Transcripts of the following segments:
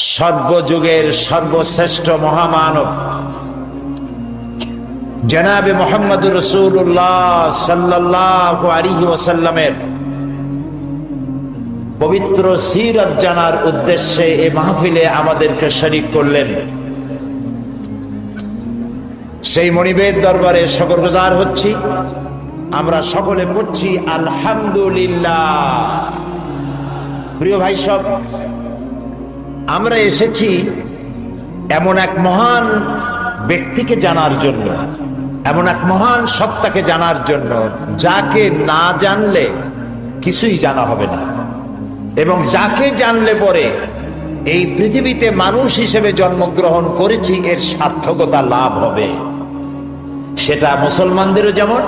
সর্বযুগের সর্বশ্রেষ্ঠ মহামানব জনাবে মুহাম্মদুর রাসূলুল্লাহ সাল্লাল্লাহু আলাইহি ওয়াসাল্লামের পবিত্র সিরাত জানার উদ্দেশ্যে এই মাহফিলে আমাদেরকে শরীক করলেন। সেই মনিবের দরবারে শুকরগুজার হচ্ছি। আমরা সকলে পড়ছি আলহামদুলিল্লাহ। প্রিয় ভাই সব, আমরা এসেছি এমন এক মহান ব্যক্তিকে জানার জন্য, এমন এক মহান সত্তাকে জানার জন্য যাকে না জানলে কিছুই জানা হবে না, এবং যাকে জানলে পরে এই পৃথিবীতে মানুষ হিসেবে জন্মগ্রহণ করেছি এর সার্থকতা লাভ হবে। সেটা মুসলমানদেরও যেমন,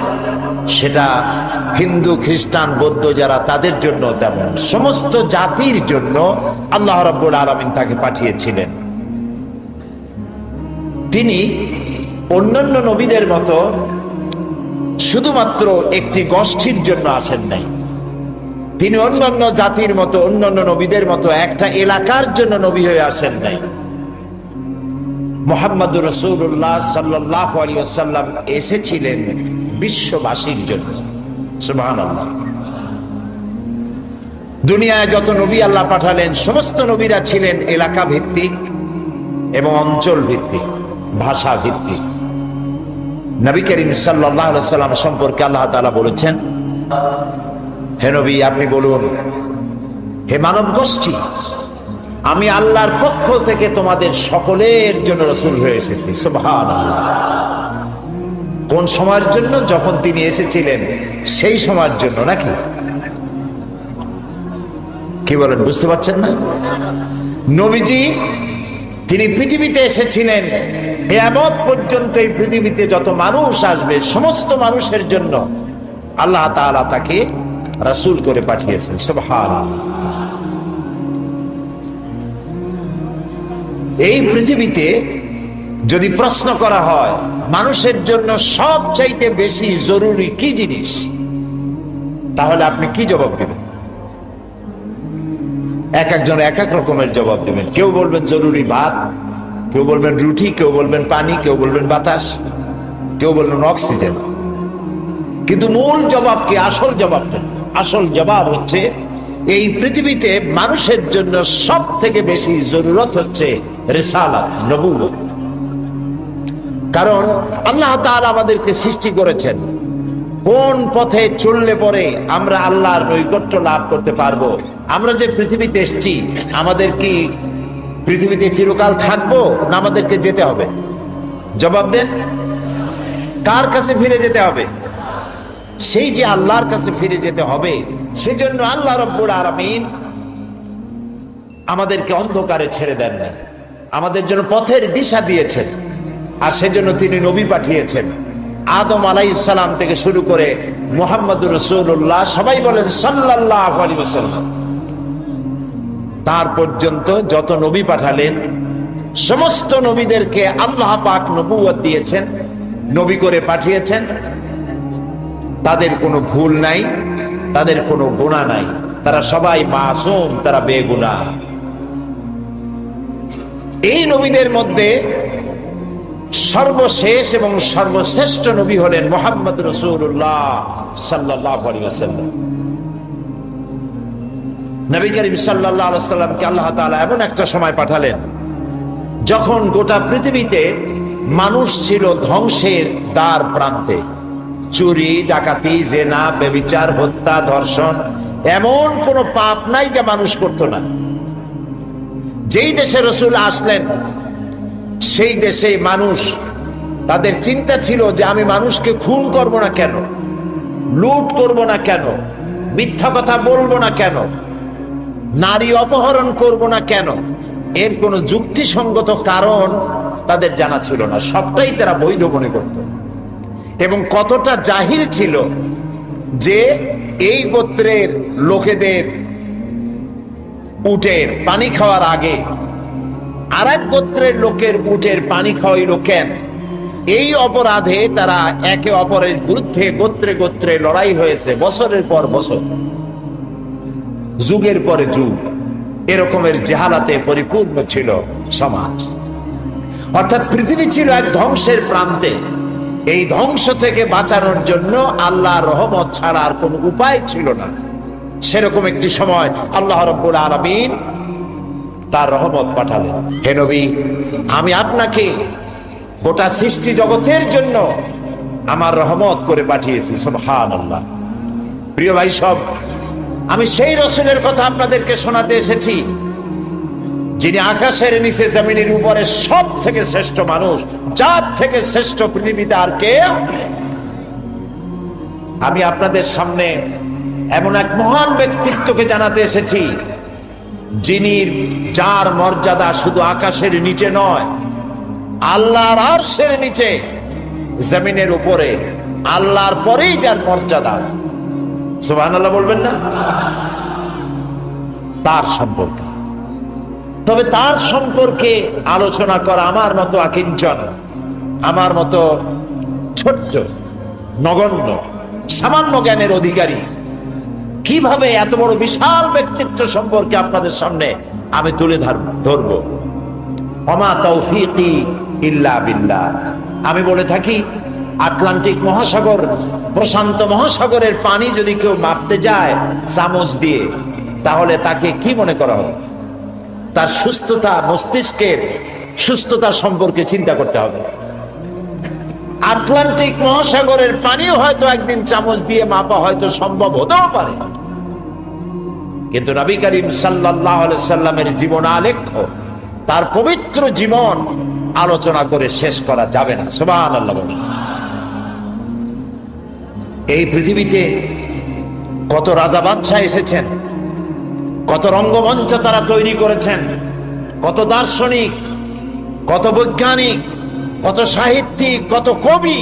সেটা হিন্দু খ্রিস্টান বৌদ্ধ যারা তাদের জন্য তেমন, সমস্ত জাতির জন্য আল্লাহ রাব্বুল আলামিন তাকে পাঠিয়েছিলেন। তিনি অন্যান্য নবীদের মতো শুধুমাত্র একটি গোষ্ঠীর জন্য আসেন নাই। তিনি অন্যান্য জাতির মতো, অন্যান্য নবীদের মতো একটা এলাকার জন্য নবী হয়ে আসেন নাই। মুহাম্মদুর রাসূলুল্লাহ সাল্লাল্লাহু আলাইহি ওয়াসাল্লাম এসেছিলেন বিশ্ববাসীর জন্য। সুবহানাল্লাহ। দুনিয়ায় যত নবী আল্লাহ পাঠালেন সমস্ত নবীরা ছিলেন এলাকা ভিত্তিক এবং অঞ্চল ভিত্তিক, ভাষা ভিত্তিক। নবী করিম সাল্লাল্লাহু আলাইহি ওয়াসাল্লাম সম্পর্কে আল্লাহ তাআলা বলেছেন, হে নবী আপনি বলুন, হে মানব গোষ্ঠী, আমি আল্লাহর পক্ষ থেকে তোমাদের সকলের জন্য রাসূল হয়ে এসেছি। সুবহানাল্লাহ। কোন সময়ের জন্য? যখন তিনি এসেছিলেন সেই সময়ের জন্য, নাকি কি বলেন? বুঝতে পারছেন না? নবীজি তিনি পৃথিবীতে এসেছিলেন কিয়ামত পর্যন্ত এই পৃথিবীতে যত মানুষ আসবে সমস্ত মানুষের জন্য আল্লাহ তাআলা তাকে রাসূল করে পাঠিয়েছেন। সুবহানাল্লাহ। এই পৃথিবীতে যদি প্রশ্ন করা হয় মানুষের জন্য সবচাইতে বেশি জরুরি কি জিনিস, তাহলে আপনি কি জবাব দেবেন? এক একজন এক এক রকমের জবাব দেবেন। কেউ বলবেন জরুরি ভাত, কেউ বলবেন রুটি, কেউ বলবেন পানি, কেউ বলবেন বাতাস, কেউ বলবেন অক্সিজেন। কিন্তু মূল জবাব কি? আসল জবাবটা, আসল জবাব হচ্ছে এই পৃথিবীতে মানুষের জন্য সব থেকে বেশি জরুরত হচ্ছে রিসালাত, নবুয়ত। কারণ আল্লাহ তাআলা আমাদেরকে সৃষ্টি করেছেন কোন পথে চললে পরে আমরা আল্লাহর নৈকট্য লাভ করতে পারবো। আমরা যে পৃথিবীতে এসেছি, আমাদের কি পৃথিবীতে চিরকাল থাকবো না আমাদেরকে যেতে হবে? জবাব দেন। কার কাছে ফিরে যেতে হবে? সেই যে আল্লাহর কাছে ফিরে যেতে হবে, সেজন্য আল্লাহ রাব্বুল আলামিন আমাদেরকে অন্ধকারে ছেড়ে দেন না, আমাদের জন্য পথের দিশা দিয়েছেন। আর সেজন্য তিনি নবী পাঠিয়েছেন। আদম আলাইহিস সালাম থেকে শুরু করে মুহাম্মদুর রাসূলুল্লাহ, সবাই বলেন সাল্লাল্লাহু আলাইহি ওয়াসাল্লাম, তার পর্যন্ত যত নবী পাঠালেন সমস্ত নবীদেরকে আল্লাহ পাক নবুয়ত দিয়েছেন, নবী করে পাঠিয়েছেন। তাদের কোনো ভুল নাই, তাদের কোনো গুনাহ নাই, তারা সবাই মাসুম, তারা বেগুনাহ। এই নবীদের মধ্যে সর্বশেষ এবং সর্বশ্রেষ্ঠ নবী হলেন মুহাম্মদ রাসূলুল্লাহ সাল্লাল্লাহু আলাইহি ওয়াসাল্লাম। নবী করিম সাল্লাল্লাহু আলাইহি ওয়াসাল্লামকে আল্লাহ তাআলা এমন একটা সময় পাঠালেন যখন গোটা পৃথিবীতে মানুষ ছিল ধ্বংসের দ্বার প্রান্তে। চুরি, ডাকাতি, জেনা, ব্যভিচার, হত্যা, ধর্ষণ, এমন কোন পাপ নাই যা মানুষ করত না। যেই দেশে রাসূল আসলেন সেই দেশে মানুষ, তাদের চিন্তা ছিল যে আমি মানুষকে খুন করব না কেন, লুট করব না কেন, মিথ্যা কথা বলবো না কেন, নারী অপহরণ করব না কেন, এর কোনো যুক্তিসঙ্গত কারণ তাদের জানা ছিল না। সবটাই তারা বৈধ মনে করত। এবং কতটা জাহিল ছিল যে এই গোত্রের লোকেদের উটের পানি খাওয়ার আগে আর এক গোত্রের লোকের উটের পানি খাওয়াইল কেন? এই অপরাধে তারা একে অপরের বিরুদ্ধে গোত্রে গোত্রে লড়াই হয়েছে বছরের পর বছর, যুগের পরে যুগ। এরকমের জেহালাতে পরিপূর্ণ ছিল সমাজ। অর্থাৎ পৃথিবী ছিল এক ধ্বংসের প্রান্তে। এই ধ্বংস থেকে বাঁচানোর জন্য আল্লাহর রহমত ছাড়া আর কোনো উপায় ছিল না। সেরকম একটি সময় আল্লাহ রাব্বুল আলামিন তার রহমত পাঠালেন। হে নবী, আমি আপনাকে গোটা সৃষ্টি জগতের জন্য আমার রহমত করে পাঠিয়েছি। সুবহানাল্লাহ। প্রিয় ভাই সব, আমি সেই রাসূলের কথা আপনাদেরকে শোনাতে এসেছি যিনি আকাশের নিচে জমিনের উপরে সব থেকে শ্রেষ্ঠ মানুষ, জাত থেকে শ্রেষ্ঠ পৃথিবীতে আর কেউ। আমি আপনাদের সামনে এমন এক মহান ব্যক্তিত্বকে জানাতে এসেছি যিনি, যার মর্যাদা শুধু আকাশের নিচে নয়, আল্লাহর আরশের নিচে, জমিনের উপরে, আল্লাহর পরেই যার মর্যাদা। সুবহানাল্লাহ বলবেন না? তার সম্পর্কে, তবে তার সম্পর্কে আলোচনা করা আমার মতো আকিঞ্চন, আমার মতো ছোট্ট নগণ্য সামান্য জ্ঞানের অধিকারী কিভাবে এত বড় বিশাল ব্যক্তিত্ব সম্পর্কে আপনাদের সামনে আমি তুলে ধরব। ওমা তৌফিকি ইল্লা বিল্লাহ। আমি বলে থাকি, আটলান্টিক মহাসাগর, প্রশান্ত মহাসাগরের পানি যদি কেউ মাপতে যায় চামচ দিয়ে, তাহলে তাকে কি মনে করা হবে? তার সুস্থতা, মস্তিষ্কের সুস্থতা সম্পর্কে চিন্তা করতে হবে। আটলান্টিক মহাসাগরের পানিও হয়তো একদিন চামচ দিয়ে মাপা হয়তো সম্ভব হতেও পারে, কিন্তু নবী করিম সাল্লাল্লাহু আলাইহি সাল্লামের জীবন আলেখ্য, তার পবিত্র জীবন আলোচনা করে শেষ করা যাবে না। সুবহানাল্লাহ বলেন। এই পৃথিবীতে কত রাজা বাদশাহ এসেছেন, কত রঙ্গমঞ্চ তারা তৈরি করেছেন, কত দার্শনিক, কত বৈজ্ঞানিক, কত সাহিত্যিক, কত কবি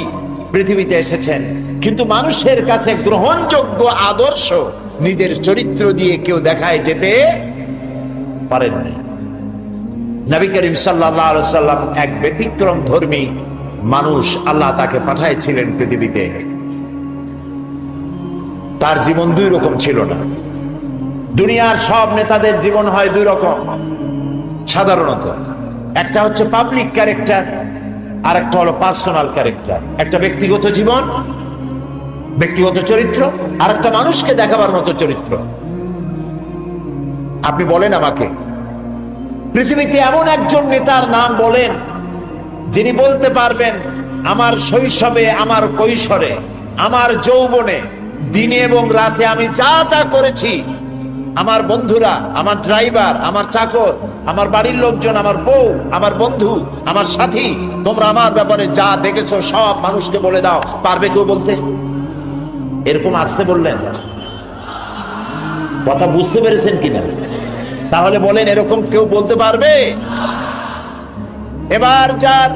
পৃথিবীতে এসেছেন, কিন্তু মানুষের কাছে গ্রহণযোগ্য আদর্শ নিজের চরিত্র দিয়ে কেউ দেখায় যেতে পারেননি। নবী করিম সাল্লাল্লাহু আলাইহি সাল্লাম এক ব্যতিক্রম ধর্মী মানুষ, আল্লাহ তাকে পাঠাইছিলেন পৃথিবীতে। তার জীবন দুই রকম ছিল না। দুনিয়ার সব নেতাদের জীবন হয় দুই রকম সাধারণত। একটা হচ্ছে পাবলিক ক্যারেক্টার, আর একটা হলো পার্সোনাল ক্যারেক্টার। একটা ব্যক্তিগত জীবন, ব্যক্তিগত চরিত্র, আর একটা মানুষকে দেখাবার মতো চরিত্র। আপনি বলেন আমাকে, পৃথিবীতে এমন একজন নেতার নাম বলেন যিনি বলতে পারবেন আমার শৈশবে, আমার কৈশোরে, আমার যৌবনে, দিনে এবং রাতে আমি যা যা করেছি, আমার বন্ধুরা, আমার ড্রাইভার, আমার চাকর, আমার বাড়ির লোকজন, আমার বউ, আমার বন্ধু, আমার সাথী, তোমরা আমার ব্যাপারে যা দেখেছো সব মানুষকে বলে দাও। পারবে কেউ বলতে? এরকম আসতে বললেন, কথা বুঝতে পেরেছেন কিনা? তাহলে বলেন, এরকম কেউ বলতে পারবে? এবার যার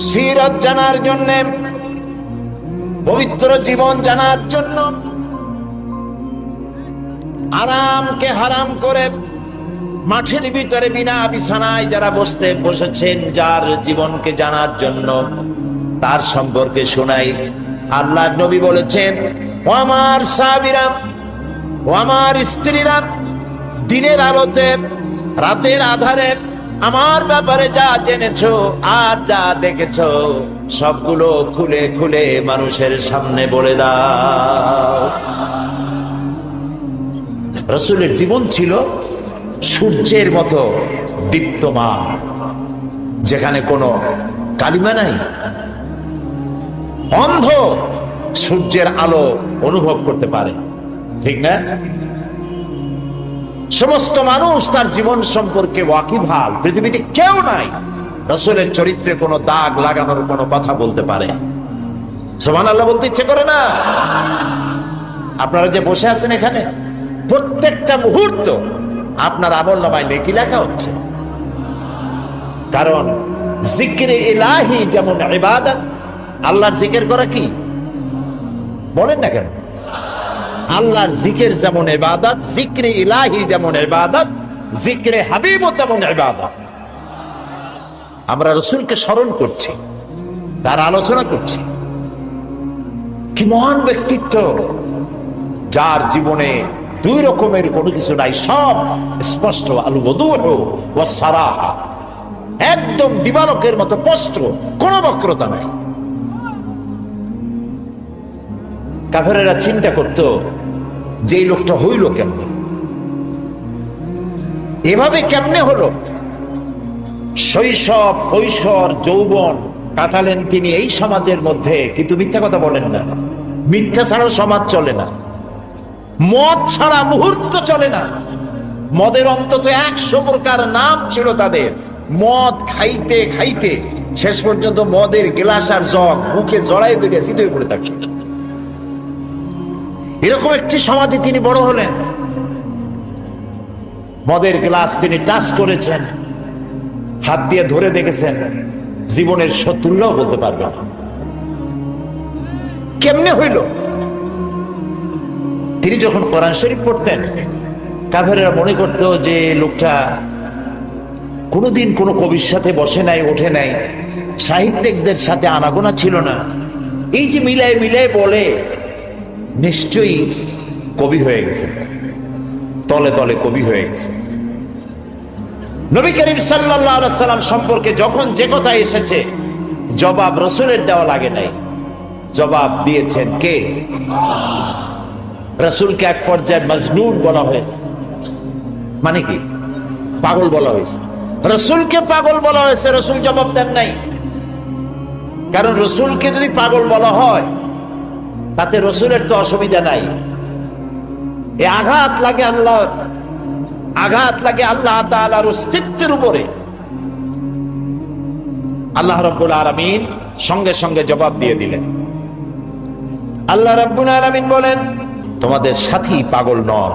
সিরাত জানার জন্য, পবিত্র জীবন জানার জন্য, আরামকে হারাম করে মাঠের ভিতরে বিনা বিছানায় যারা বসেছেন, যার জীবনকে জানার জন্য, তার সম্পর্কে শোনাই। আল্লাহর নবী বলেছেন, ও আমার সাহাবীরা, ও আমার স্ত্রীরা, দিনের আলোতে, রাতের আধারে আমার ব্যাপারে যা জেনেছো আর যা দেখেছো সবগুলো খুলে খুলে মানুষের সামনে বলে দাও। রাসূলের জীবন ছিল সূর্যের মতো দীপ্তমান, যেখানে কোনো কালিমা নাই। অন্ধ সূর্যের আলো অনুভব করতে পারে, ঠিক না? সমস্ত মানুষ তার জীবন সম্পর্কে ওয়াকিবহাল। পৃথিবীতে কেউ নাই রাসূলের চরিত্রে কোনো দাগ লাগানোর কোনো কথা বলতে পারে। সুবহানাল্লাহ বলতে ইচ্ছে করে না? আপনারা যে বসে আছেন এখানে, প্রত্যেকটা মুহূর্ত আপনার আমলনামায় নেকি লেখা হচ্ছে। কারণ জিকিরে ইলাহি যেমন ইবাদত, আল্লাহর জিকির করা কি বলেন না কেন? আল্লাহর জিকির যেমন ইবাদত, জিকরে ইলাহি যেমন ইবাদত, জিকরে হাবিবও তেমন ইবাদত। আমরা রাসূলকে স্মরণ করছি, তার আলোচনা করছি। কি মহান ব্যক্তিত্ব, যার জীবনে দুই রকমের কোনো কিছু নাই, সব স্পষ্ট। আল ওয়াদুহু ওয়াস সারাহা, একদম দিবালোকের মতো স্পষ্ট, কোনো বক্রতা নাই। কাফেরেরা চিন্তা করত যে এই লোকটা হইল কেমনে, এভাবে কেমনে হলো? শৈশব, কৈশোর, যৌবন কাটালেন তিনি এই সমাজের মধ্যে, কিন্তু মিথ্যা কথা বলেন না। মিথ্যা ছাড়া সমাজ চলে না, মদ ছাড়া মুহূর্ত চলে না। মদের অন্তত 100 প্রকার নাম ছিল তাদের। মদ খাইতে খাইতে শেষ পর্যন্ত মদের গ্লাস আর জগ মুখে জড়াই দিয়ে সিধে পড়ে থাকে। এরকম একটি সমাজে তিনি বড় হলেন। মদের গ্লাস তিনি টাচ করেছেন, হাত দিয়ে ধরে দেখেছেন, জীবনের শত্রুরাও বলতে পারবে না কেমনে হইল। তিনি যখন কোরআন শরীফ পড়তেন, কাফেরেরা মনে করত যে লোকটা কোনোদিন কোনো কবির সাথে বসে নাই, ওঠে নাই, সাহিত্যিকদের সাথে আনাগোনা ছিল না। এই যে মিলায় মিলায় বলে, নিশ্চয়ই কবি হয়ে গেছে, তলে তলে কবি হয়ে গেছে। নবী করিম সাল্লাল্লাহু আলাইহি সাল্লাম সম্পর্কে যখন যে কথা এসেছে, জবাব রাসূলের দেওয়া লাগে নাই, জবাব দিয়েছেন কে? রাসূলকে এক পর্যায়ে মজনুন বলা হয়েছে। মানে কি? পাগল বলা হয়েছে। রাসূলকে পাগল বলা হয়েছে, রাসূল জবাব দেন নাই। কারণ রাসূলকে যদি পাগল বলা হয় তাতে রাসূলের তো অসুবিধা নাই। এ আঘাত লাগে আল্লাহর, আঘাত লাগে আল্লাহ তাআলার অস্তিত্বের উপরে। আল্লাহ রাব্বুল আলামিন সঙ্গে সঙ্গে জবাব দিয়ে দিলেন। আল্লাহ রাব্বুল আলামিন বলেন, তোমাদের সাথী পাগল নন।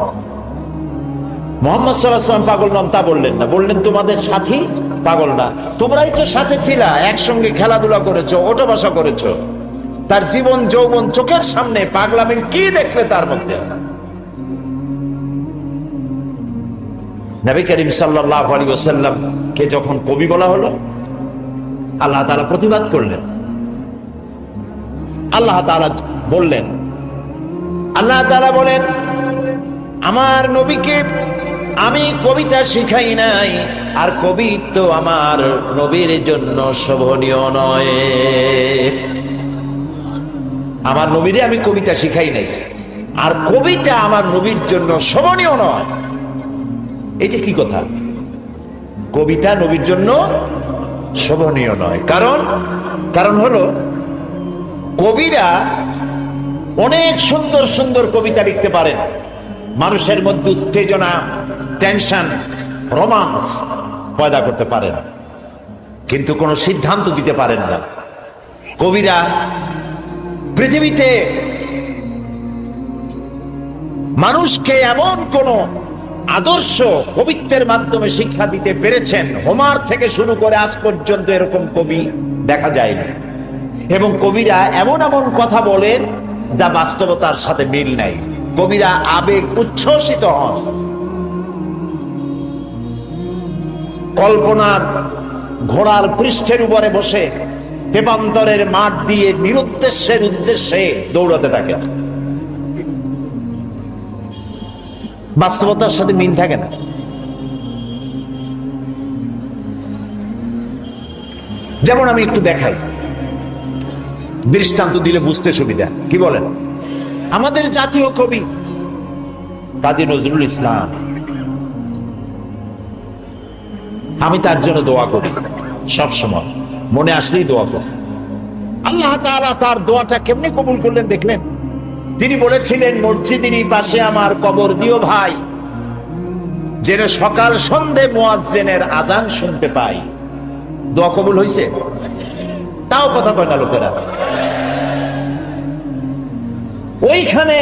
মুহাম্মদ সাল্লাল্লাহু আলাইহি ওয়াসাল্লাম পাগল নন তা বললেন না, বললেন তোমাদের সাথী পাগল না। তোমরাই তো সাথে ছিলা, একসঙ্গে খেলাধুলা করেছো, ওঠা বসা করেছো। তার জীবন যৌবন চোখের সামনে, পাগলামির কি দেখলে তার মধ্যে? নবী করিম সাল্লাল্লাহু আলাইহি ওয়াসাল্লাম কে যখন কবি বলা হলো, আল্লাহ তাআলা প্রতিবাদ করলেন। আল্লাহ তাআলা বললেন, আল্লাহ তাআলা বলেন, আমার নবীকে আমি কবিতা শিখাই নাই, আর কবি তো আমার নবীর জন্য শোভনীয় নয়। আমার নবীরে আমি কবিতা শিখাই নাই, আর কবিতা আমার নবীর জন্য শোভনীয় নয়। এটা কি কথা? কবিতা নবীর জন্য শোভনীয় নয়। কারণ হলো, কবিরা অনেক সুন্দর সুন্দর কবিতা লিখতে পারেন, মানুষের মধ্যে উত্তেজনা, টেনশন, রোমান্স পয়দা করতে পারেন, কিন্তু কোনো সিদ্ধান্ত দিতে পারেন না। কবিরা পৃথিবীতে মানুষকে এমন কোন আদর্শ কবিত্বের মাধ্যমে শিক্ষা দিতে পেরেছেন, হোমার থেকে শুরু করে আজ পর্যন্ত এরকম কবি দেখা যায়নি। এবং কবিরা এমন এমন কথা বলেন যা বাস্তবতার সাথে মিল নাই। কবিরা আবেগ উচ্ছ্বসিত হন, কল্পনার ঘোড়ার পৃষ্ঠের উপরে বসে তেপান্তরের মাঠ দিয়ে নিরুদ্দেশ্যের উদ্দেশ্যে দৌড়াতে থাকেন। বাস্তবতার সাথে মিল থাকে না। যেমন আমি একটু দেখাই, দৃষ্টান্ত দিলে বুঝতে সুবিধা। কি বলেন? আমাদের জাতীয় কবি কাজী নজরুল ইসলাম, আমি তার জন্য দোয়া করি সব সময়, মনে আসলেই দোয়া করি। আল্লাহ তাআলা তার দোয়াটা কেমনে কবুল করলেন দেখলেন? তিনি বলেছিলেন, মসজিদেরই পাশে আমার কবর দিও ভাই, যেন সকাল সন্ধে মুয়াজ্জিনের আজান শুনতে পাই। দোয়া কবুল হয়েছে? তাও কথা কয় না লোকেরা। ওইখানে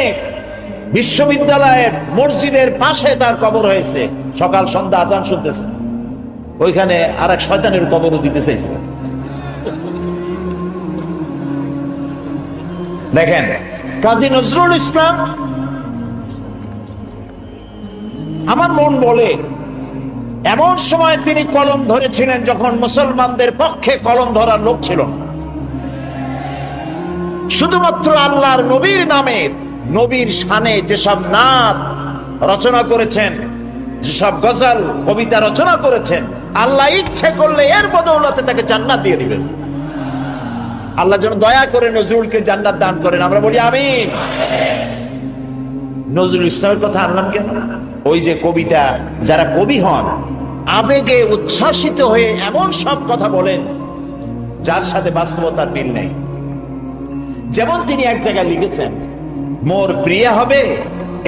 বিশ্ববিদ্যালয়ের মসজিদের পাশে তার কবর হয়েছে, সকাল সন্ধ্যা আজান শুনতেছে। ওইখানে আর এক শয়তানের কবরও দিতে চাইছিল। দেখেন, কাজী নজরুল ইসলাম, আমার মন বলে এমন সময় তিনি কলম ধরেছিলেন যখন মুসলমানদের পক্ষে কলম ধরার লোক ছিল না। শুধুমাত্র আল্লাহর নবীর নামে, নবীর শানে যেসব নাত রচনা করেছেন, যেসব গজল কবিতা রচনা করেছেন, আল্লাহ ইচ্ছে করলে এর বদৌলতে তাকে জান্নাত দিয়ে দিবেন। আল্লাহ যেন দয়া করে নজরুলকে জান্নাত দান করেন, আমরা বলি আমিন। নজরুল ইসলামের কথা আনলাম কেন? ওই যে কবিতা, যারা কবি হন আবেগে উচ্ছ্বাসিত হয়ে এমন সব কথা বলেন যার সাথে বাস্তবতার মিল নেই। যেমন তিনি এক জায়গায় লিখেছেন, মোর প্রিয়া হবে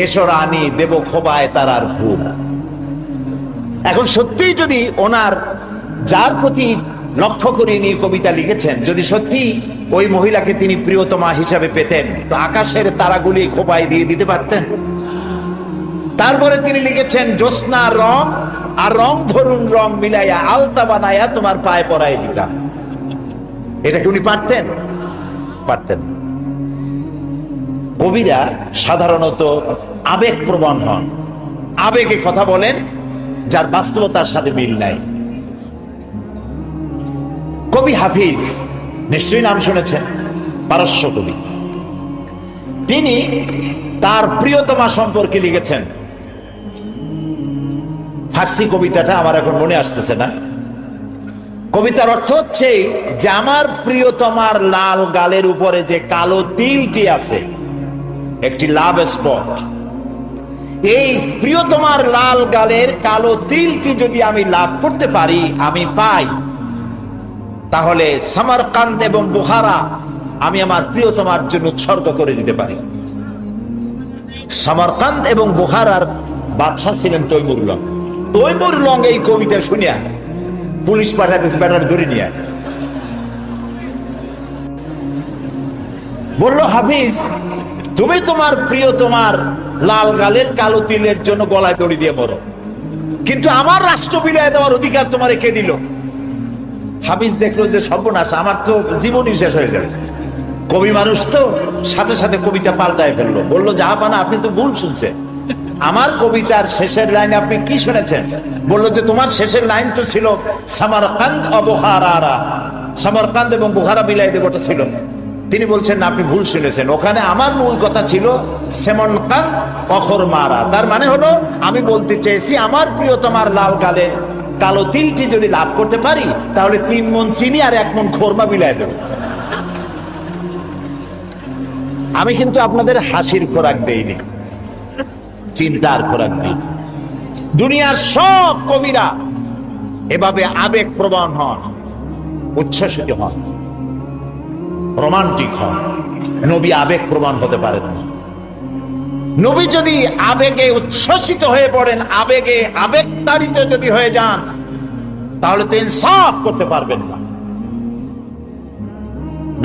এসো রানী দেব খোবায় তারার ভূপ। এখন সত্যিই যদি ওনার যার প্রতি লক্ষ্য করে নিয়ে কবিতা লিখেছেন, যদি সত্যি ওই মহিলাকে তিনি প্রিয়তমা হিসাবে পেতেন, তো আকাশের তারাগুলি খোপায় দিয়ে দিতে পারতেন। তারপরে তিনি লিখেছেন, জ্যোৎস্না রং আর রং ধরুন রং মিলাইয়া আলতা বানাইয়া তোমার পায়ে পরাই দিতাম। এটা কি উনি পারতেন? পারতেন। কবিরা সাধারণত আবেগ প্রবণ হন, আবেগে কথা বলেন যার বাস্তবতার সাথে মিল নাই। কবি হাফিজ নিশ্চয়ই নাম শুনেছেন, পারস্য কবি। তিনি তার প্রিয়তমা সম্পর্কে লিখেছেন। ফার্সি কবিতাটা আমার এখন মনে আসতেছে না। কবিতার অর্থ হচ্ছে যে আমার প্রিয়তমার লাল গালের উপরে যে কালো তিলটি আছে, একটি লাভ স্পট, এই প্রিয়তমার লাল গালের কালো তিলটি যদি আমি লাভ করতে পারি, আমি পাই, তাহলে সামারকান্দ এবং বুখারা আমি আমার প্রিয়তমার জন্য উৎসর্গ করে দিতে পারি। সামারকান্দ এবং বুখারার বাদশা ছিলেন তৈমুর লং। তৈমুর লং এই কবিতা শুনিয়া পুলিশ পাঠাতেছে, ব্যাটার ধরে নিয়ে বলল, হাফিজ তুমি তোমার প্রিয়তমার লাল গালের কালো তিলের জন্য গলায় দড়ি দিয়ে মরো, কিন্তু আমার রাষ্ট্র বিলিয়ে দেওয়ার অধিকার তোমার কে দিল? হাফিজ দেখলো যে সর্বনাশ, আমার তো জীবনই শেষ হয়ে যাবে। কবি মানুষ তো সাথে সাথে কবিতা পাল্টায় ফেললো, বললো, জাহাপানা আপনি তো ভুল শুনছেন, আমার কবিতার শেষের লাইন আপনি কি শুনেছেন? বললো যে তোমার শেষের লাইন তো ছিল সামারকান্দ ও বুখারা, সামারকান্দ এবং বুখারা মিলাই দেবটা ছিল। তিনি বলছেন না, আপনি ভুল শুনেছেন, ওখানে আমার মূল কথা ছিল সেমনকান অখর মারা। তার মানে হলো আমি বলতে চেয়েছি আমার প্রিয়তমার লাল গালের কালো তিলটি যদি লাভ করতে পারি, তাহলে 3 মণ চিনি আর 1 মণ খোরমা মিলাই দেব। আমি কিন্তু আপনাদের হাসির খোরাক দেইনি, চিন্তার খোরাক দিয়েছি। দুনিয়ার সব কবিরা এভাবে আবেগ প্রবণ হন, উচ্ছ্বসিত হন, রোমান্টিক হন। নবী আবেগ প্রবণ হতে পারেন না। নবী যদি আবেগে উচ্ছ্বসিত হয়ে পড়েন, আবেগে আবেগতাড়িত যদি হয়ে যান, তাহলে তো ইনসাফ করতে পারবেন না।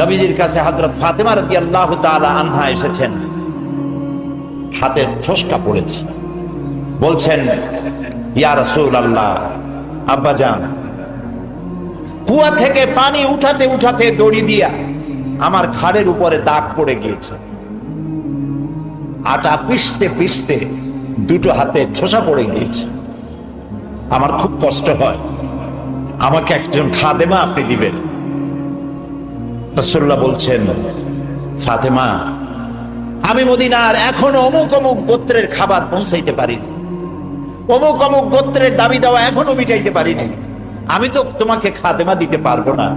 নবীজির কাছে হযরত ফাতেমা রাদিয়াল্লাহু তাআলা আনহা এসেছেন, হাতের ঠোসকা পড়েছে, বলছেন, ইয়া রাসূলুল্লাহ, আব্বাজান কুয়া থেকে পানি উঠাতে উঠাতে দড়ি দিয়া আমার ঘাড়ের উপরে দাগ পড়ে গিয়েছে, আটা পিষতে পিষতে 2 হাতে ঠোসা পড়ে গিয়েছে, আমার খুব কষ্ট হয়, আমাকে একজন খাদেমা আপনি দিবেন। রাসূলুল্লাহ বলছেন, ফাতেমা আমি মদিনার এখনো অমুক অমুক গোত্রের খাবার পৌঁছাইতে পারিনি, অমুক অমুক গোত্রের দাবি দেওয়া এখনো মিটাইতে পারিনি, আমি তো তোমাকে খাদেমা দিতে পারবো না।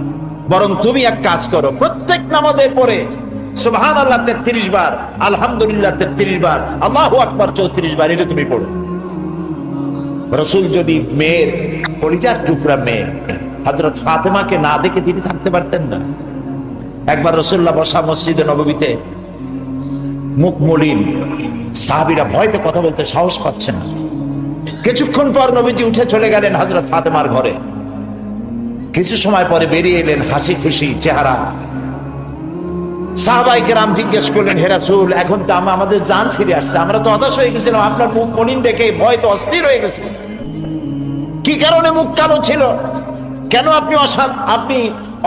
বরং তুমি এক কাজ করো, প্রত্যেক নামাজের পরে সুবহানাল্লাহ 33 বার, আলহামদুলিল্লাহ 33 বার, আল্লাহু আকবার 34 বার, এটা তুমি পড়ো। রাসূল যদি মেয়ের কলিজার টুকরা মেয়ে হযরত ফাতেমাকে না দেখে তিনি থাকতে পারতেন না। একবার রাসূলুল্লাহ বসা মসজিদে নববীতে, মুখ মলিন, সাহাবীরা ভয়তে কথা বলতে সাহস পাচ্ছে না। কিছুক্ষণ পর নবীজি উঠে চলে গেলেন হযরত ফাতেমার ঘরে। কিছু সময় পরে বেরিয়ে এলেন হাসি খুশি চেহারা। সাহাবায়ে কেরাম জিজ্ঞেস করলেন, হে রাসূল, এখন তো আমাদের জান ফিরে আসছে, আমরা তো হতাশ হয়ে গেছিলাম, আপনার মুখ মলিন দেখে ভয় তো অস্থির হয়ে গেছে। কি কারণে মুখ কালো ছিল? কেন আপনি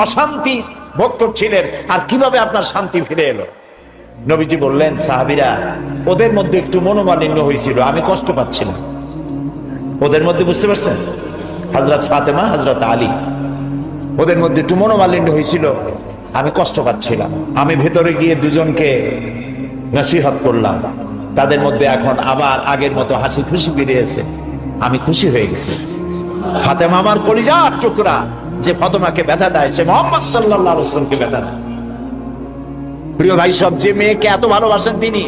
অশান্তি ভোগ করছিলেন? আর কিভাবে আপনার শান্তি ফিরে এলো? নবীজি বললেন, সাহাবীরা ওদের মধ্যে একটু মনোমালিন্য হয়েছিল, আমি কষ্ট পাচ্ছিলাম। ওদের মধ্যে, বুঝতে পারছেন, হযরত ফাতেমা, হযরত আলী, ওদের মধ্যে একটু মনোমালিন্য হয়েছিল, আমি কষ্ট পাচ্ছিলাম। আমি ভেতরে গিয়ে দুজনকে নসিহত করলাম, তাদের মধ্যে এখন আবার আগের মতো হাসি খুশি ফিরেছে। আমি খুশি হয়ে গেছি। ফাতেমা আমার কলিজার টুকরা, যে ফাতেমাকে ব্যথা দেয় সে মুহাম্মদ সাল্লাল্লাহু আলাইহি ওয়াসাল্লামকে ব্যথা দেয়। প্রিয় ভাই সব, যে মেয়েকে এত ভালোবাসেন তিনি,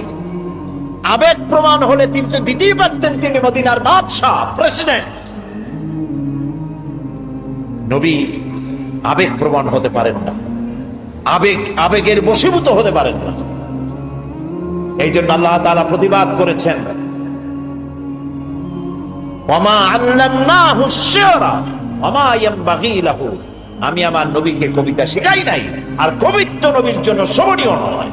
আবেগ প্রমাণ হলে তিনি তো দিতেই পারতেন, তিনি মদিনার বাদশা, প্রেসিডেন্ট। নবী আবেগ প্রমাণ হতে পারেন না, আবেগের বশীভূত হতে পারেন না। এই জন্য আল্লাহ তাআলা প্রতিবাদ করেছেন, ওয়ামা আল্লামনাহু শি'রা ওয়ামা ইয়ানবাগী লাহু, আমি আমার নবীকে কবিতা শেখাই নাই, আর কবিত্ব নবীর জন্য শোভনীয় নয়।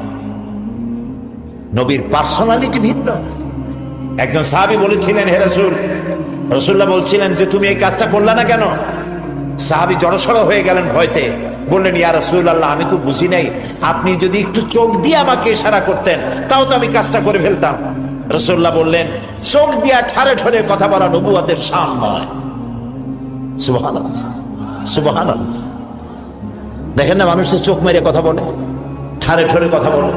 নবীর পার্সোনালিটি ভিন্ন। একজন সাহাবী বলেছিলেন, হে রাসূল, রাসূলুল্লাহ বলছিলেন যে তুমি এই কাজটা করলা না কেন? সাহাবী জড়সড় হয়ে গেলেন ভয়তে, বললেন, ইয়া রাসূলুল্লাহ, আমি তো বুঝি নাই, আপনি যদি একটু চোখ দিয়ে আমাকে ইশারা করতেন তাও তো আমি কাজটা করে ফেলতাম। রাসূলুল্লাহ বললেন, চোখ দিয়া ঠারে ঠারে কথা বলা নবুয়তের শান নয়। সুবহানাল্লাহ, সুবহানাল্লাহ। দেখেন না, মানুষের চোখ মেরে কথা বলে, ঠারে ঠারে কথা বলে,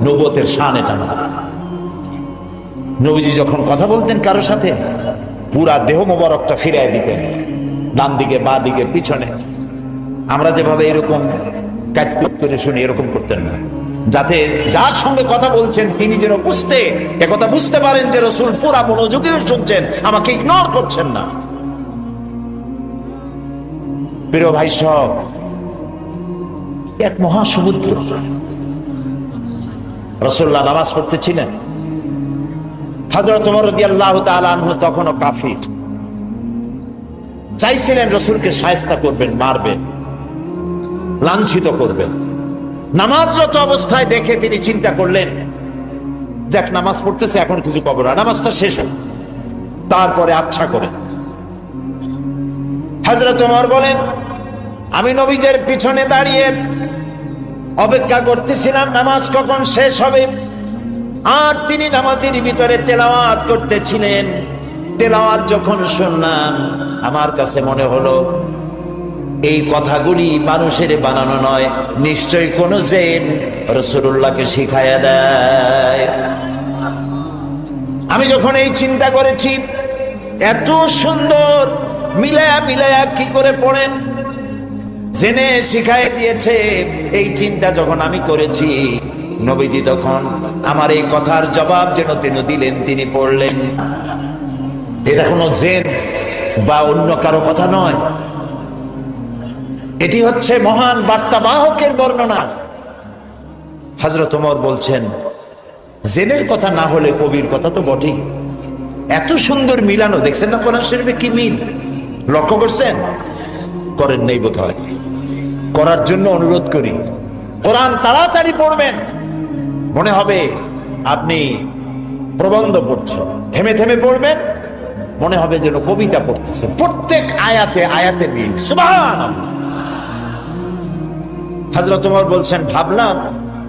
নবুয়তের শান এটা না। নবীজি যখন কথা বলতেন কারোর সাথে, পুরা দেহ মোবারকটা ফিরিয়ে দিতেন, ডান দিকে, বা দিকে, পিছনে। আমরা যেভাবে এরকম কাটপিট করে শুনি, এরকম করতেন না, যাতে যার সঙ্গে কথা বলছেন তিনি যেন কথা বুঝতে পারেন যে রাসূল পুরা মনোযোগী শুনছেন, আমাকে ইগনোর করছেন না। প্রিয় ভাই সব, এক মহাসমুদ্র। রাসূলুল্লাহ নামাজ পড়তেছিলেন, হযরত ওমর রাদিয়াল্লাহু তাআলা আনহু তখনও কাফির, চাইছিলেন রাসূলকে শায়েস্তা করবেন, মারবেন, লাঞ্ছিত করবেন। নামাজরত অবস্থায় দেখে তিনি চিন্তা করলেন, যাক নামাজ পড়তেছে, এখন কিছু কবর না, নামাজটা শেষ হোক, তারপরে আচ্ছা করে। হযরত ওমর বলেন, আমি নবীজের পিছনে দাঁড়িয়ে অপেক্ষা করতেছিলাম নামাজ কখন শেষ হবে, আর তিনি নামাজের ভিতরে তেলাওয়াত করতেছিলেন। তেলাওয়াত যখন শুনলাম, আমার কাছে মনে হলো এই কথাগুলি মানুষের বানানো নয়, নিশ্চয়ই কোন জিন রাসূলুল্লাহকে শিখায়া দেয়। আমি যখন এই চিন্তা করেছি, এত সুন্দর মিলায়া মিলায়া কি করে পড়েন, জেনে শিখাই দিয়েছে, এই চিন্তা যখন আমি করেছি, নবীজি তখন আমার এই কথার জবাব যেন তিনি দিলেন, তিনি পড়লেন। এটা কোনো জিন বা অন্য কারো কথা নয়, এটি হচ্ছে মহান বার্তাবাহকের বর্ণনা। হযরত ওমর বলছেন, জিনের কথা না হলে কবির কথা তো বটেই। এত সুন্দর মিলানো, দেখছেন না কোরআন শরীফে কি মিল, লক্ষ্য করছেন? করেন নাই বোধহয়, করার জন্য অনুরোধ করি। কোরআন তাড়াতাড়ি পড়বেন, মনে হবে আপনি প্রবন্ধ পড়ছেন। থেমে থেমে পড়বেন, মনে হবে যেন কবিতা পড়তেছেন। প্রত্যেক আয়াতে আয়াতে মিল। সুবহানাল্লাহ। হযরত ওমর বলছেন, ভাবলাম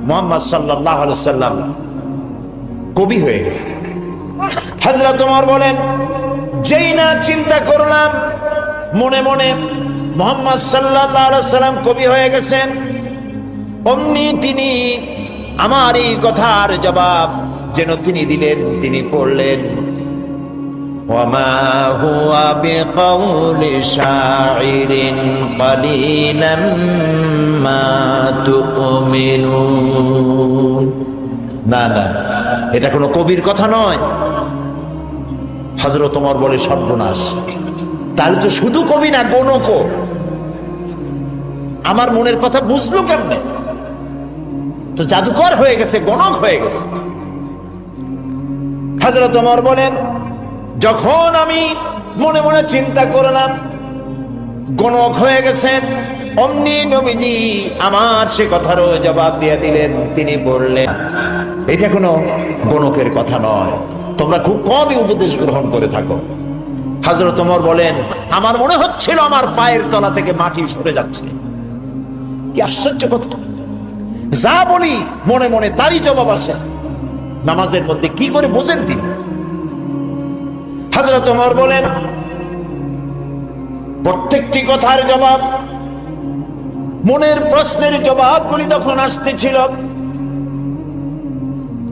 মুহাম্মদ সাল্লাল্লাহু আলাইহি ওয়াসাল্লাম কবি হয়ে গেছে। হযরত ওমর বলেন, যেই না চিন্তা করলাম মনে মনে মুহাম্মদ সাল্লাল্লাহু আলাইহি ওয়াসাল্লাম কবি হয়ে গেছেন, অমনি তিনি আমার এই কথার জবাব যেন তিনি দিলেন, তিনি পড়লেন, ওয়ামা হুয়া বিকাউলি শাইরিন কালিলাম মা তুমিনুন। না না, এটা কোনো কবির কথা নয়। হযরত ওমর বলে, সর্বনাশ, তাহলে তো শুধু কবি না, গণক। আমার মনের কথা বুঝলো কেমনে? তো জাদুকর হয়ে গেছে, গণক হয়ে গেছে। হযরত ওমর বলেন, যখন আমি মনে মনে চিন্তা করলাম গণক হয়ে গেছেন, অমনি নবীজি আমার সে কথারও জবাব দিয়ে দিলেন, তিনি বললেন, এটা কোনো গণকের কথা নয়, তোমরা খুব কমই উপদেশ গ্রহণ করে থাকো। হযরত ওমর বলেন, আমার মনে হচ্ছিল আমার পায়ের তলা থেকে মাটি সরে যাচ্ছে। কি আশ্চর্য কথা! যা বলি মনে মনে তারই জবাব আসে। নামাজের মধ্যে কি করে বোঝেন তিনি? হযরত ওমর বলেন, প্রত্যেকটি কথার জবাব, মনের প্রশ্নের জবাবগুলি তখন আসতেছিল,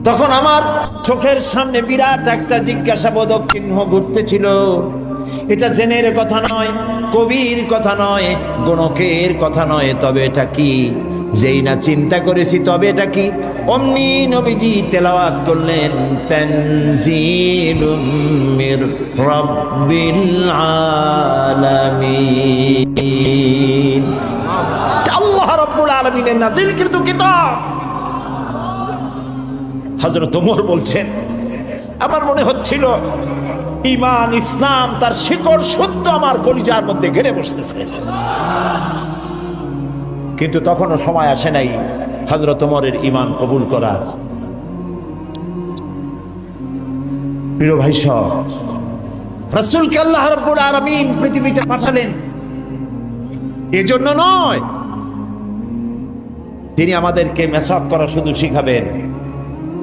তখন আমার চোখের সামনে বিরাট একটা জিজ্ঞাসাবোধক চিহ্ন ঘুরতেছিল। এটা জেনের কথা নয়, কবির কথা নয়, গণকের কথা নয়, তবে এটা কি? যেই না চিন্তা করেছি তবে এটা কি, অমনি নবীজি তেলাওয়াত করলেন, তানজিলুম মির রাব্বিল আলামিন। আল্লাহ রাব্বুল আলামিনের নাযিলকৃত কিতাব। হযরত ওমর বলছেন, আমার মনে হচ্ছিল ঈমান ইসলাম তার শিকড় সত্য আমার কলিজার মধ্যে ঘেরে বসতেছে। কিন্তু তখনও সময় আসে নাই হযরত ওমরের ঈমান কবুল করার। প্রিয় ভাই সব, রাসূলকে আল্লাহ রাব্বুল আলামিন পৃথিবীতে পাঠালেন এজন্য নয় তিনি আমাদেরকে মেসাক করা শুধু শিখাবেন,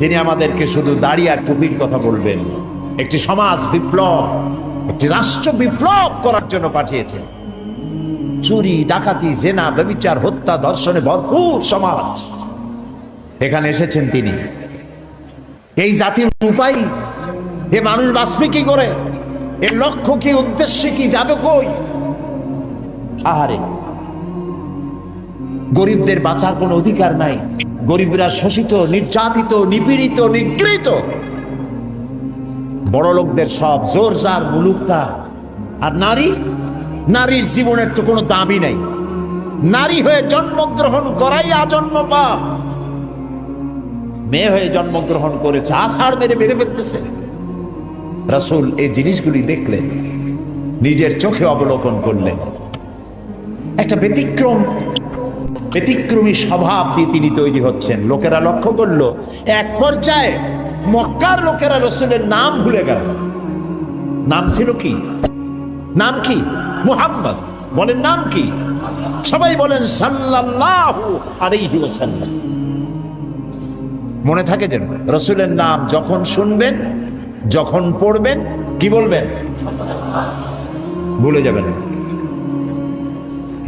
তিনি আমাদেরকে শুধু দাড়ি আর টুপির কথা বলবেন। একটি সমাজ বিপ্লব, একটি রাষ্ট্র বিপ্লব করার জন্য পাঠিয়েছেন। চুরি, ডাকাতি, জেনা, ব্যভিচার, হত্যা, ধর্ষণে ভরপুর সমাজ, এখানে এসেছেন তিনি। এই জাতির উপায়, এ মানুষ বাঁচবে কি করে, এর লক্ষ্য কি, উদ্দেশ্য কি, যাবে কই? আহারে, গরিবদের বাঁচার কোনো অধিকার নাই। গরিবরা শোষিত, নির্যাতিত, নিপীড়িত, নিগৃহীত। বড় লোকদের সব জোর জার মুলুকতা। আর নারী, নারীর জীবনের তো কোনো দামই নাই। নারী হয়ে জন্মগ্রহণ করাই আজন্ম পাপ। মেয়ে হয়ে জন্মগ্রহণ করেছে, আষাঢ় মেরে মেরে ফেলতেছে। রাসূল এই জিনিসগুলি দেখলেন, নিজের চোখে অবলোকন করলেন। একটা ব্যতিক্রমী স্বভাব দিয়ে তিনি তৈরি হচ্ছেন। লোকেরা লক্ষ্য করলো, এক পর্যায়ে মক্কার লোকেরা রাসূলের নাম ভুলে গেল। নাম ছিল কি? নাম কি? মুহাম্মদ। বলেন নাম কি? সবাই বলেন সাল্লাল্লাহু আলাইহি ওয়াসাল্লাম। মনে থাকে যেন রাসূলের নাম যখন শুনবেন, যখন পড়বেন, কি বলবেন? ভুলে যাবেন।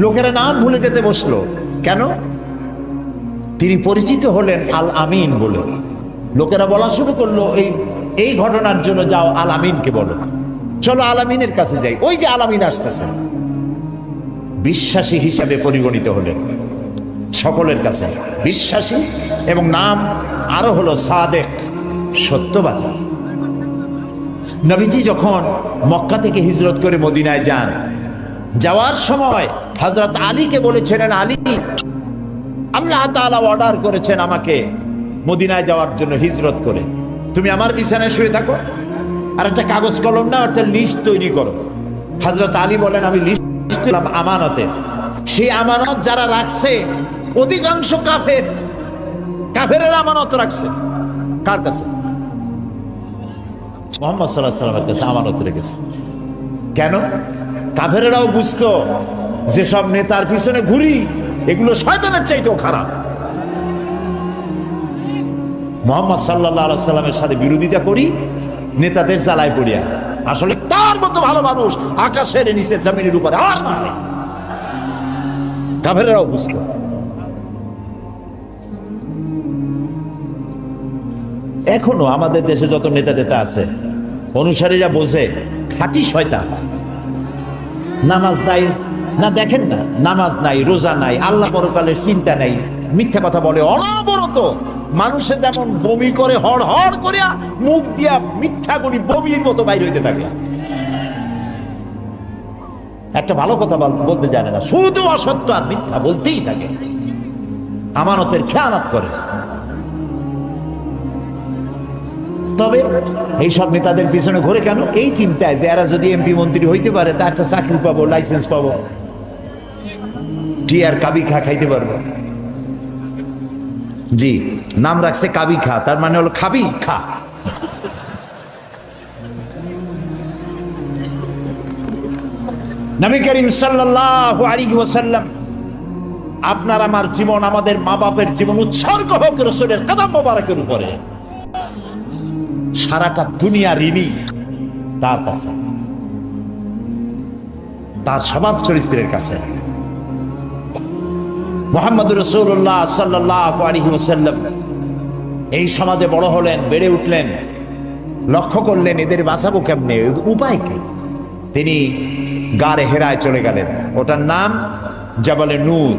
লোকেরা নাম ভুলে যেতে বসলো কেন? তিনি পরিচিত হলেন আল আমিন বলে। লোকেরা বলা শুরু করলো, এই ঘটনার জন্য যাও আল আমিনকে বলো, চলো আল আমিনের কাছে যাই। ওই যে আল আমিন আসতেছে। বিশ্বাসী হিসাবে পরিগণিত হলেন সকলের কাছে, বিশ্বাসী, এবং নাম আরো হলো সাদেক, সত্যবাদী। নবীজি যখন মক্কা থেকে হিজরত করে মদিনায় যান, যাওয়ার সময় হযরত আলীকে বলেছিলেন, আলী, আল্লাহ তাআলা অর্ডার করেছেন আমাকে মদিনায় যাওয়ার জন্য হিজরত করে, তুমি আমার বিছানায় শুয়ে থাকো, আর একটা কাগজ কলম না, একটা লিস্ট তৈরি করো। হযরত আলী বলেন, আমি লিস্ট দিলাম আমানতে। সেই আমানত যারা রাখছে অধিকাংশ কাফেরের আমানত রাখছে। কার কাছে? মুহাম্মদ সাল্লাল্লাহু আলাইহি ওয়াসাল্লামের কাছে আমানত রেখেছে। কেন? কাফেরেরাও বুঝতো যে সব নেতার পিছনে ঘুরি, এগুলো শয়তানের চাইতেও খারাপ। মুহাম্মদ সাল্লাল্লাহু আলাইহি ওয়াসাল্লামের সাথে বিরোধিতা করি নেতাদের জ্বালায় পড়িয়া। আসলে তার মতো ভালো মানুষ আকাশের নিচে, জমিনের উপরে আর নাই। কাফেরেরাও বুঝতো। এখনো আমাদের দেশে যত নেতা আছে, অনুসারীরা বোঝে খাঁটি শয়তান। নামাজ নাই না, দেখেন না, নামাজ নাই, রোজা নাই, আল্লাহ পরকালের চিন্তা নাই, মিথ্যা কথা বলে অনবরত। মানুষে যেমন বমি করে হড় হড় করিয়া, মুখ দিয়া মিথ্যা করি বমির মতো বাইর হইতে থাকে। একটা ভালো কথা বলতে জানে না, শুধু অসত্য আর মিথ্যা বলতেই থাকে, আমানতের খেয়ানত করে। তবে এইসব নেতাদের পিছনে ঘুরে কেন? এই চিন্তায় যে এরা যদি এমপি মন্ত্রী হইতে পারে, তার একটা চাকরি পাবো, লাইসেন্স পাবো, টিয়ার কাবি খা খাইতে পারবো। জি, নাম রাখছে কাবি খা, তার মানে হলো খাবি খা। নবী করিম সাল্লাল্লাহু আলাইহি ওয়াসাল্লাম, আপনার আমার জীবন, আমাদের মা বাপের জীবন উৎসর্গ হোক রাসূলের কদম মোবারকের উপরে। সারাটা দুনিয়া ঋণী তার কাছে, তার স্বভাব চরিত্রের কাছে। মুহাম্মদুর রাসূলুল্লাহ সাল্লাল্লাহু আলাইহি ওয়াসাল্লাম এই সমাজে বড় হলেন, বেড়ে উঠলেন, লক্ষ্য করলেন এদের বাঁচাবো কেমনে, উপায় কি? তিনি গারে হেরায় চলে গেলেন। ওটার নাম জাবালে নূর।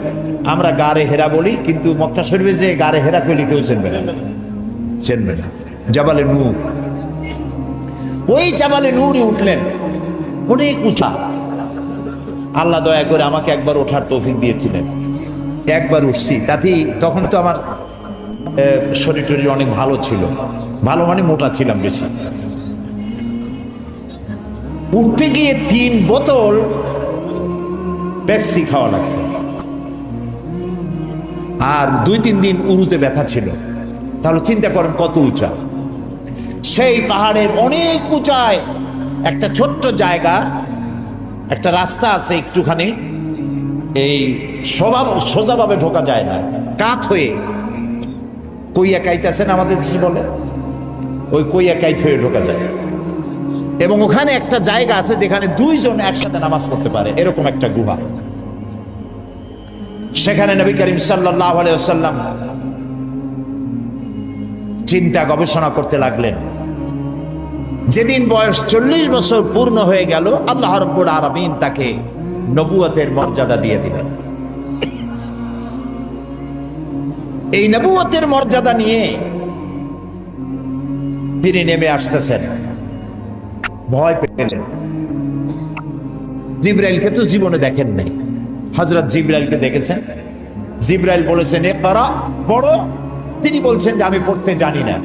আমরা গারে হেরা বলি, কিন্তু মক্কা শরীফে যে গারে হেরা কইলে কেউ চেনবে না, চেনবে না। জাবালে নূর, ওই জাবালে নূরে উঠলেন, অনেক উঁচা। আল্লাহ দয়া করে আমাকে একবার ওঠার তৌফিক দিয়েছিলেন, একবার উঠছি। তাতেই তখন তো আমার শরীর টরীর অনেক ভালো ছিল, ভালো মানে মোটা ছিলাম বেশি। উঠতে গিয়ে 3 বোতল পেপসি খাওয়া লাগছে, আর 2-3 দিন উরুতে ব্যথা ছিল। তাহলে চিন্তা করেন কত উঁচা। সেই পাহাড়ের অনেক উঁচায় একটা ছোট্ট জায়গা, একটা রাস্তা আছে একটুখানি, এই সোজাভাবে ঢোকা যায় না, কাত হয়ে কইয়া কাইতেছেন আমাদের দেশে বলে, ওই কইয়া কাইত হয়ে ঢোকা যায়। এবং ওখানে একটা জায়গা আছে যেখানে 2 জন একসাথে নামাজ পড়তে পারে, এরকম একটা গুহা। সেখানে নবী করিম সাল্লাল্লাহু আলাইহি ওয়াসাল্লাম চিন্তা গবেষণা করতে লাগলেন। যেদিন বয়স 40 বছর পূর্ণ হয়ে গেল, আল্লাহ রাব্বুল আলামিন তাকে নবুয়তের মর্যাদা দিয়ে দিলেন। এই নবুয়তের মর্যাদা নিয়ে তিনি নেমে আসতেছেন। ভয় পেলেন। জিবরাইলকে তো জীবনে দেখেন নাই, হযরত জিবরাইলকে দেখেছেন। জিবরাইল বলেছেন ইকরা, পড়ো। তিনি বলছেন যে আমি পড়তে জানি না।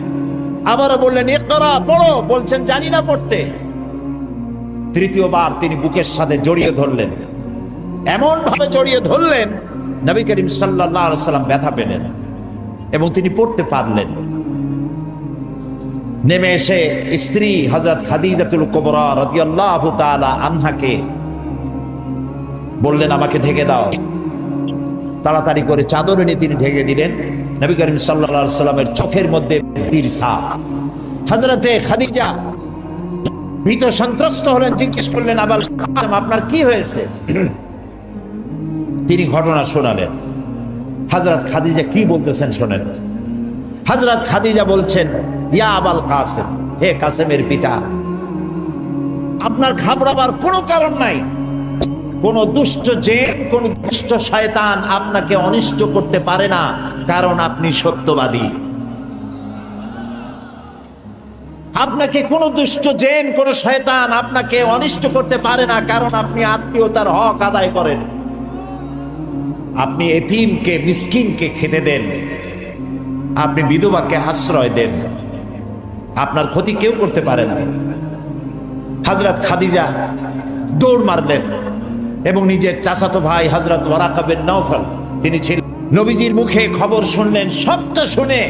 আবারও বললেন ইকরা, পড়ো। বলছেন জানি না পড়তে। তৃতীয়বার তিনি বুকের সাথে জড়িয়ে ধরলেন, এমন ভাবে জড়িয়ে ধরলেন নবী করিম সাল্লাল্লাহু আলাইহি ওয়াসাল্লাম ব্যথা পেলেন এবং তিনি পড়তে পারলেন। নেমে এসে স্ত্রী হযরত খাদিজাতুল কুবরা রাদিয়াল্লাহু তাআলা আনহাকে বললেন আমাকে ঢেকে দাও। তাড়াতাড়ি করে চাদর এনে তিনি ঢেকে দিলেন। নবী করিম সাল্লাল্লাহু আলাইহি ওয়াসাল্লামের চোখের মধ্যে বীর ছাপ। হযরতে খাদিজা ভীত সন্ত্রস্ত হলেন, জিজ্ঞেস করলেন আবাল কাসেম আপনার কি হয়েছে? তিনি ঘটনা শোনালেন। হযরত খাদিজা কি বলতেছেন শোনেন। হযরত খাদিজা বলছেন ইয়া আবাল কাসেম, হে কাসেমের পিতা, আপনার ঘাবড়াবার কোনো কারণ নাই। কোন দুষ্ট জিন, কোন দুষ্ট শয়তান আপনাকে অনিষ্ট করতে পারে না, কারণ আপনি সত্যবাদী। আপনাকে কোন দুষ্ট জিন, কোন শয়তান আপনাকে অনিষ্ট করতে পারে না, কারণ আপনি আত্মীয়তার হক আদায় করেন। আপনি এতিমকে, মিসকিনকে খেতে দেন, আপনি বিধবাকে আশ্রয় দেন, আপনার ক্ষতি কেউ করতে পারে না। হযরত খাদিজা দৌড় মারলেন এবং নিজের চাচাতো ভাই হযরত ওয়ারাকা বিন নওফল, তিনি ছিলেন, নবীজির মুখে খবর শুনলেন। সবটা শুনে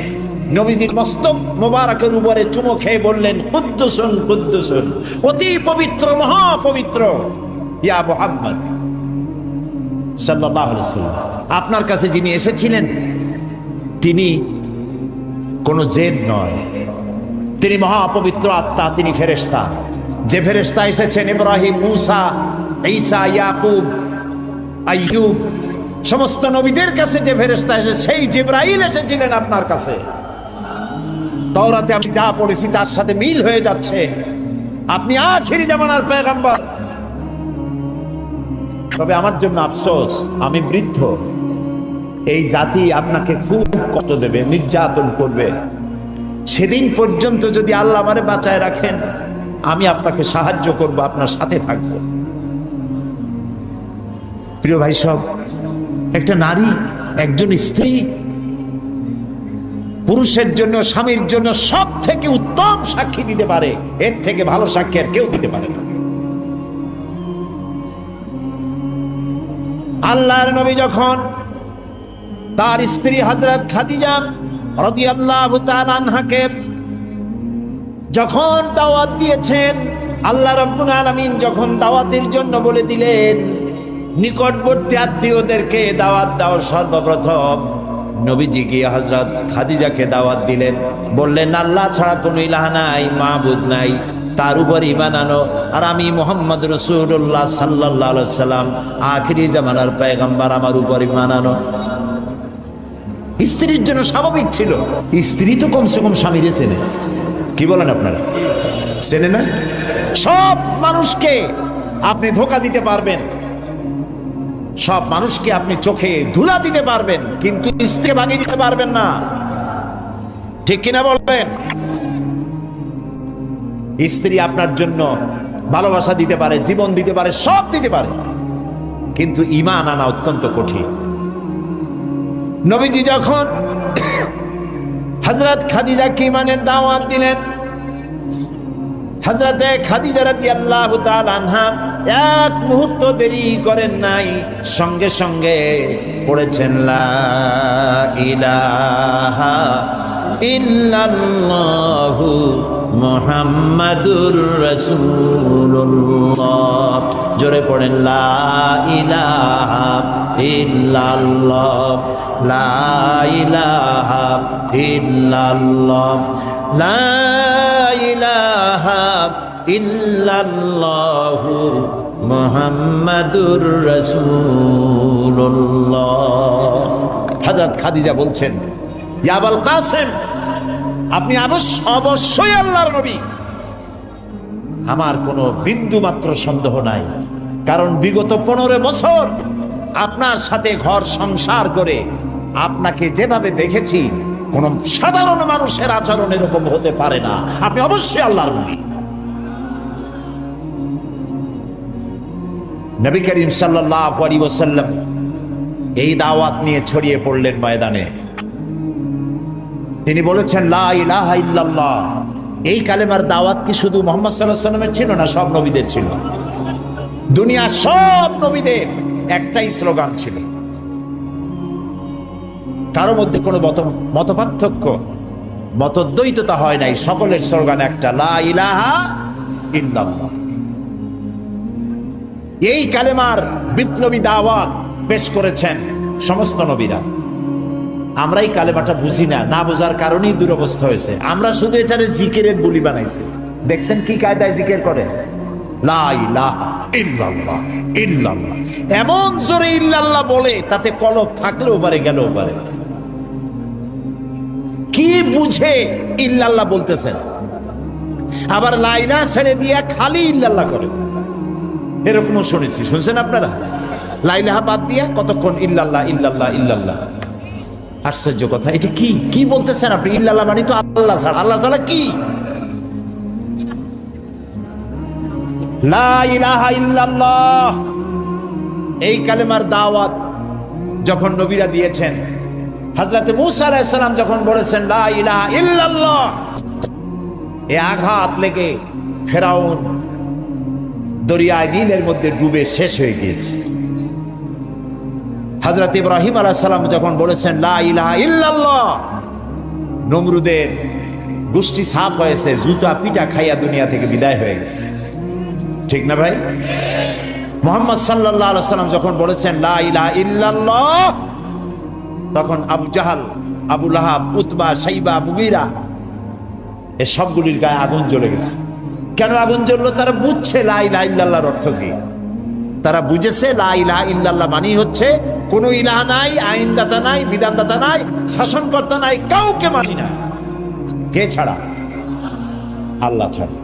নবীজির মস্তক মোবারকের উপরে চুমো খেয়ে বললেন কুদ্দুসুন কুদ্দুসুন, অতি পবিত্র, মহাপবিত্র ইয়া মুহাম্মদ সাল্লাল্লাহু আলাইহি ওয়াসাল্লাম। আপনার কাছে যিনি এসেছিলেন তিনি কোন জিন নয়, তিনি মহাপবিত্র আত্মা, তিনি ফেরেশতা। যে ফেরেশতা এসেছেন ইব্রাহিম, মূসা, ঈসা, ইয়াকুব, আইয়ুব, সমস্ত নবীদের কাছে যে ফেরেশতা এসে, সেই জিবরাইল এসেছিলেন আপনার কাছে। তাওরাতে আমি যা পড়েছি তার সাথে মিল হয়ে যাচ্ছে। আপনি আখিরি জামানার পয়গম্বর। তবে আমার জন্য আফসোস, আমি বৃদ্ধ। এই জাতি আপনাকে খুব কষ্ট দেবে, নির্যাতন করবে। সেদিন পর্যন্ত যদি আল্লাহ আমারে বাঁচায় রাখেন, আমি আপনাকে সাহায্য করব, আপনার সাথে থাকব। প্রিয় ভাই সব, একটা নারী, একজন স্ত্রী পুরুষের জন্য, স্বামীর জন্য সব থেকে উত্তম সাক্ষী দিতে পারে। এর থেকে ভালো সাক্ষী আর কেউ দিতে পারে না। আল্লাহর নবী যখন তার স্ত্রী হযরত খাদিজা রাদিয়াল্লাহু তাআলা আনহাকে যখন দাওয়াত দিয়েছেন, আল্লাহ রাব্বুল আলামিন যখন দাওয়াতের জন্য বলে দিলেন নিকটবর্তী আত্মীয়দেরকে দাওয়াত দাও, সর্বপ্রথম নবীজি গিয়ে হযরত খাদিজাকে দাওয়াত দিলেন। বললেন আল্লাহ ছাড়া কোনো ইলাহ নাই, মাবুদ নাই, তার উপর ঈমান আনো। আর আমি মুহাম্মদ রাসূলুল্লাহ সাল্লাল্লাহু আলাইহি সাল্লাম, আখিরি জামানার পয়গম্বর, আমার উপর ঈমান আনো। স্ত্রীর জন্য স্বাভাবিক ছিল। স্ত্রী তো কমসে কম স্বামীরে চেনে, কি বলেন আপনারা, চেনে না? সব মানুষকে আপনি ধোঁকা দিতে পারবেন, সব মানুষকে আপনি চোখে ধুলা দিতে পারবেন, কিন্তু স্ত্রী ভাঙিয়ে দিতে পারবেন না, ঠিক কিনা বলবেন? স্ত্রী আপনার জন্য ভালোবাসা দিতে পারে, জীবন দিতে পারে, সব দিতে পারে, কিন্তু ঈমান আনা অত্যন্ত কঠিন। নবীজি যখন হযরত খাদিজাকে ঈমানের দাওয়াত দিলেন, হযরতে খাদিজা রাদিয়াল্লাহু তাআলা আনহা এক মুহূর্ত দেরি করেন নাই, সঙ্গে সঙ্গে পড়েছেন লা ইলাহা ইল্লাল্লাহু মুহাম্মাদুর রাসূলুল্লাহ। জোরে পড়েন লা ইলাহা ইল্লাল্লাহ, লা ইলাহা ইল্লাল্লাহ, লা ইলাহা ইল্লাল্লাহু মুহাম্মাদুর রাসূলুল্লাহ। হযরত খাদিজা বলছেন, ইয়া আবুল কাসেম, আপনি অবশ্যই আল্লাহর নবী। আমার কোনো বিন্দু মাত্র সন্দেহ নাই, কারণ বিগত 15 বছর আপনার সাথে ঘর সংসার করে আপনাকে যেভাবে দেখেছি, কোন সাধারণ মানুষের আচরণ এরকম হতে পারে না, আপনি অবশ্যই আল্লাহর নবী। নবী করিম সাল্লাল্লাহু আলাইহি ওয়াসাল্লাম এই দাওয়াত নিয়ে ছড়িয়ে পড়লেন ময়দানে। তিনি বলেছেন লা ইলাহা ইল্লাল্লাহ। এই কালেমার দাওয়াত কি শুধু মুহাম্মদ সাল্লাল্লাহু আলাইহি ওয়াসাল্লামের ছিল না, সব নবীদের ছিল। দুনিয়ার সব নবীদের একটাই স্লোগান ছিল, কারো মধ্যে কোনো মতপার্থক্য, মতদ্বৈততা হয় নাই, সকলের স্লোগান একটা, লা ইলাহা ইল্লাল্লাহ। এই কালেমার বিপ্লবী দাওয়াত পেশ করেছেন সমস্ত নবীরা। আমরা এই কালেমাটা বুঝি না, না বোঝার কারণেই দুরবস্থা হয়েছে। আমরা শুধু এটারে জিকিরের বুলি বানাইছি। দেখছেন কি কায়দায় জিকির করে, লা ইলাহা ইল্লাল্লাহ ইল্লাল্লাহ, এমন জোরে ইল্লাল্লাহ বলে তাতে কলব থাকলেও পারে, গেলেও পারে। কি বুঝে ইল্লাল্লাহ বলতেছেন? আবার লা ইলাহা ছেড়ে দিয়ে খালি ইল্লাল্লাহ করে, এরকমও শুনেছি। শুনছেন আপনারা? লা ইলাহা বাদ দিয়া কতক্ষণ ইল্লাল্লাহ ইল্লাল্লাহ ইল্লাল্লাহ। আশ্চর্য কথা, এটা কি কি বলতেছেন আপনি? ইল্লাল্লাহ মানে তো আল্লাহ ছাড়া, আল্লাহ ছাড়া কি? লা ইলাহা ইল্লাল্লাহ এই কালেমার দাওয়াত যখন নবীরা দিয়েছেন, হযরত মূসা আলাইহিস সালাম যখন বলেছেন লা ইলাহা ইল্লাল্লাহ, এ আঘাত লেগে ফেরাউন দরিয়ায় নীলের মধ্যে ডুবে শেষ হয়ে গিয়েছে। হযরত ইব্রাহিম আলাইহিস সালাম যখন বলেছেন লা ইলাহা ইল্লাল্লাহ, নমরুদের গোষ্ঠী সাফ হয়েছে, জুতা পিটা খাইয়া দুনিয়া থেকে বিদায় হয়ে গেছে, ঠিক না ভাই? মুহাম্মদ সাল্লাল্লাহু আলাইহি ওয়াসাল্লাম যখন বলেছেন লা ইলাহা ইল্লাল্লাহ, তখন আবু জাহাল, আবু লাহাব, উতবা, শাইবা, মুগীরা এ সবগুলির গায়ে আগুন জ্বলে গেছে। কেন আগুন জ্বললো? তারা বুঝছে লা ইলাহা ইল্লাল্লাহর অর্থ কি। তারা বুঝেছে লা ইলাহা ইল্লাল্লাহ মানেই হচ্ছে কোনো ইলাহ নাই, আইনদাতা নাই, বিধানদাতা নাই, শাসনকর্তা নাই, কাউকে মানি না। কে ছাড়া? আল্লাহ ছাড়া।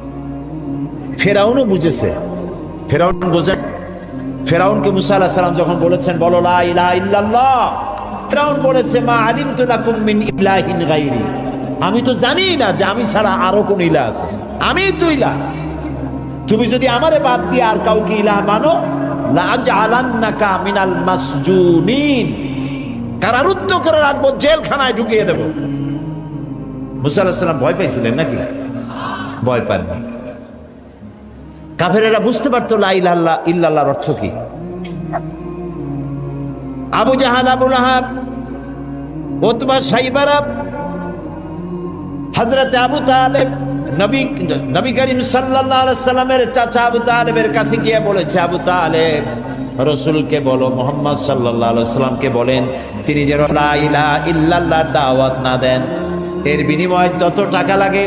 ফেরাউনও বুঝেছে। ফেরাউন বোঝে। ফেরাউনকে মুসা আলাইহিস সালাম যখন বলেছেন বলো লা ইলাহা ইল্লাল্লাহ, ফেরাউন বলেছে মা আলিমতু লাকুম মিন ইলাহিন গায়রি, আমি তো জানি না যে আমি ছাড়া আরো কোন ইলাহ আছে, আমি তো ইলাহ। তুমি যদি আমারে বাদ দিয়ে আর কাউকে ইলাহ মানো, লা আজআলান্নাকা মিনাল মাসজুনিন, কারারুদ্ধ করে রাখবো, জেলখানায় ঢুকিয়ে দেব। মুসা আলাইহিস সালাম ভয় পাইছিলেন নাকি? ভয় পাননি। কাফেরেরা বুঝতে পারতো লা ইলাহা ইল্লাল্লাহর অর্থ কি। আবু জাহাল, আবু লাহাব, উতবা, শাইবারা, হযরত আবু তালেব নবী করিম সাল্লাল্লাহু আলাইহি সাল্লামের চাচা আবু তালেবের কাছে গিয়ে বলেছে, আবু তালেব রাসূলকে বলো, মুহাম্মদ সাল্লাল্লাহু আলাইহি সাল্লামকে বলেন তিনি যেন লা ইলাহা ইল্লাল্লাহর দাওয়াত না দেন, এর বিনিময়ে যত টাকা লাগে,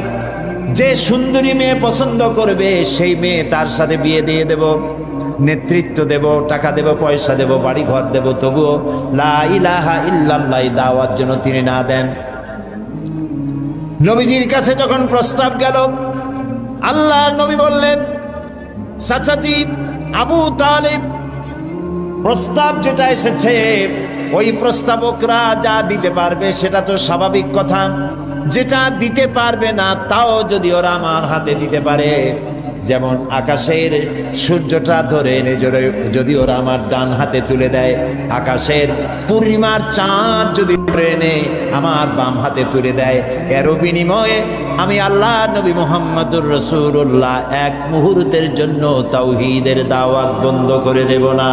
যে সুন্দরী মেয়ে পছন্দ করবে সেই মেয়ে তার সাথে বিয়ে দিয়ে দেব। নেতৃত্ব দেব, টাকা দেব, পয়সা দেব, বাড়ি ঘর দেব, তবুও লা ইলাহা ইল্লাল্লাহ দাওয়াত যেন তিনি না দেন। নবীজির কাছে যখন প্রস্তাব গেল, আল্লাহর নবী বললেন, চাচাজি আবু তালিব, প্রস্তাব যেটা এসেছে ওই প্রস্তাবকরা যা দিতে পারবে সেটা তো স্বাভাবিক কথা, যেটা দিতে পারবে না তাও যদি ওরা আমার হাতে দিতে পারে, যেমন আকাশের সূর্যটা ধরে এনে যদি ওরা আমার ডান হাতে তুলে দেয়, আকাশের পূর্ণিমার চাঁদ যদি ধরে এনে আমার বাম হাতে তুলে দেয়, এরও বিনিময়ে আমি আল্লাহ নবী মুহাম্মদুর রাসূলুল্লাহ এক মুহূর্তের জন্য তাওহীদের দাওয়াত বন্ধ করে দেব না।